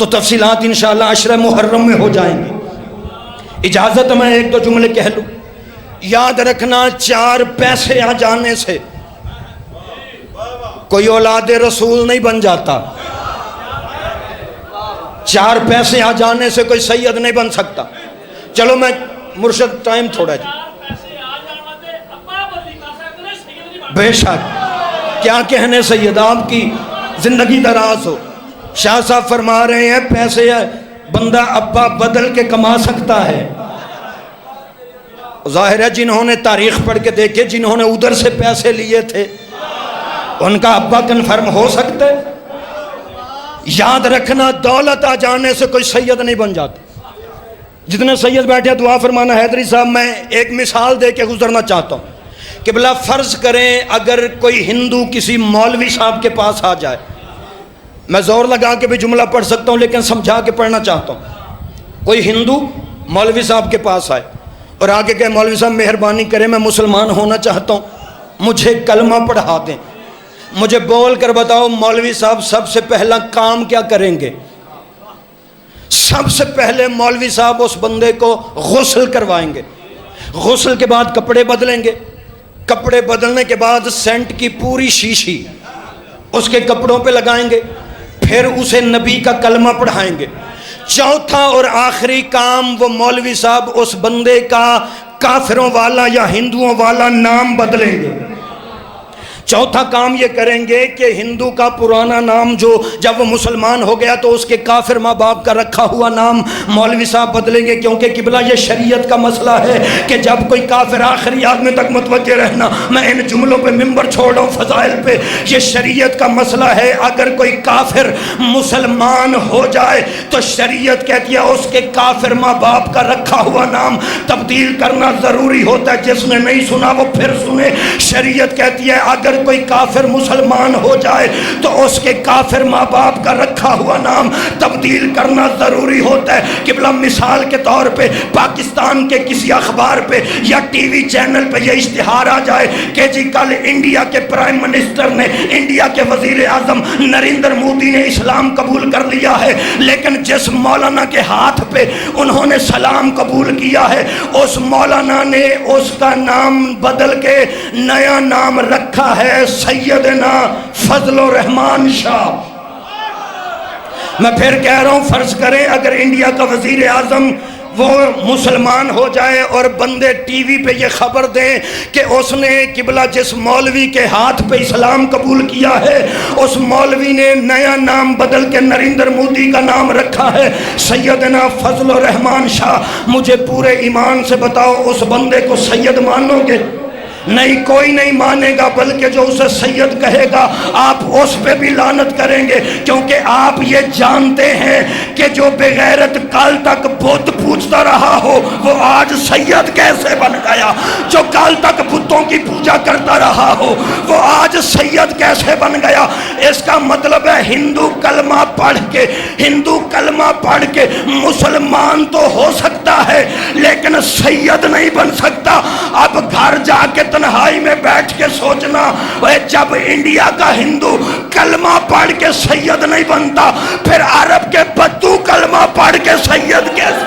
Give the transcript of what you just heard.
تو تفصیلات انشاءاللہ عشرہ محرم میں ہو جائیں گے. اجازت میں ایک دو جملے کہہ لوں. یاد رکھنا 4 پیسے آ جانے سے کوئی اولاد رسول نہیں بن جاتا. 4 پیسے آ جانے سے کوئی سید نہیں بن سکتا. چلو میں مرشد ٹائم تھوڑا جی. بے شک کیا کہنے سید، آپ کی زندگی دراز ہو. شاہ صاحب فرما رہے ہیں پیسے بندہ ابا بدل کے کما سکتا ہے. ظاہر ہے جنہوں نے تاریخ پڑھ کے دیکھے، جنہوں نے ادھر سے پیسے لیے تھے، ان کا ابا کنفرم ہو سکتے. یاد رکھنا دولت آ جانے سے کوئی سید نہیں بن جاتا. جتنے سید بیٹھے دعا فرمانا. حیدری صاحب میں ایک مثال دے کے گزرنا چاہتا ہوں. قبلہ فرض کریں اگر کوئی ہندو کسی مولوی صاحب کے پاس آ جائے، میں زور لگا کے بھی جملہ پڑھ سکتا ہوں لیکن سمجھا کے پڑھنا چاہتا ہوں. کوئی ہندو مولوی صاحب کے پاس آئے اور آگے کہے مولوی صاحب مہربانی کریں میں مسلمان ہونا چاہتا ہوں، مجھے کلمہ پڑھا دیں. مجھے بول کر بتاؤ مولوی صاحب سب سے پہلا کام کیا کریں گے؟ سب سے پہلے مولوی صاحب اس بندے کو غسل کروائیں گے. غسل کے بعد کپڑے بدلیں گے. کپڑے بدلنے کے بعد سینٹ کی پوری شیشی اس کے کپڑوں پہ لگائیں گے. پھر اسے نبی کا کلمہ پڑھائیں گے. چوتھا اور آخری کام وہ مولوی صاحب اس بندے کا کافروں والا یا ہندوؤں والا نام بدلیں گے. چوتھا کام یہ کریں گے کہ ہندو کا پرانا نام جو جب وہ مسلمان ہو گیا تو اس کے کافر ماں باپ کا رکھا ہوا نام مولوی صاحب بدلیں گے. کیونکہ قبلہ یہ شریعت کا مسئلہ ہے کہ جب کوئی کافر، آخری آدمی تک متوجہ رہنا، میں ان جملوں پہ ممبر چھوڑ رہا ہوں فضائل پہ، یہ شریعت کا مسئلہ ہے. اگر کوئی کافر مسلمان ہو جائے تو شریعت کہتی ہے اس کے کافر ماں باپ کا رکھا ہوا نام تبدیل کرنا ضروری ہوتا ہے. جس نے نہیں سنا وہ پھر سنے. شریعت کہتی ہے اگر کوئی کافر مسلمان ہو جائے تو اس کے کافر ماں باپ کا رکھا ہوا نام تبدیل کرنا ضروری ہوتا ہے. قبلہ مثال کے طور پہ پاکستان کے کسی اخبار پہ یا ٹی وی چینل پہ یہ اشتہار آ جائے کہ جی کل انڈیا کے پرائم منسٹر نے، انڈیا کے وزیر اعظم نریندر مودی نے اسلام قبول کر لیا ہے، لیکن جس مولانا کے ہاتھ پہ انہوں نے سلام قبول کیا ہے اس مولانا نے اس کا نام بدل کے نیا نام رکھا ہے سیدنا فضل الرحمان شاہ. میں پھر کہہ رہا ہوں فرض کریں اگر انڈیا کا وزیر اعظم وہ مسلمان ہو جائے اور بندے ٹی وی پہ یہ خبر دیں کہ اس نے قبلہ جس مولوی کے ہاتھ پہ اسلام قبول کیا ہے اس مولوی نے نیا نام بدل کے نریندر مودی کا نام رکھا ہے سیدنا فضل الرحمان شاہ. مجھے پورے ایمان سے بتاؤ اس بندے کو سید مانو گے؟ نہیں، کوئی نہیں مانے گا، بلکہ جو اسے سید کہے گا آپ اس پہ بھی لعنت کریں گے. کیونکہ آپ یہ جانتے ہیں کہ جو بغیرت کل تک بت پوجتا رہا ہو وہ آج سید کیسے بن گیا. جو کل تک بتوں کی پوجا کرتا رہا ہو وہ آج سید کیسے بن گیا. اس کا مطلب ہے ہندو کلمہ پڑھ کے مسلمان تو ہو سکتا ہے لیکن سید نہیں بن سکتا. اب گھر جا کے تنہائی میں بیٹھ کے سوچنا جب انڈیا کا ہندو کلمہ پڑھ کے سید نہیں بنتا پھر عرب کے بدو کلمہ پڑھ کے سید کیسے؟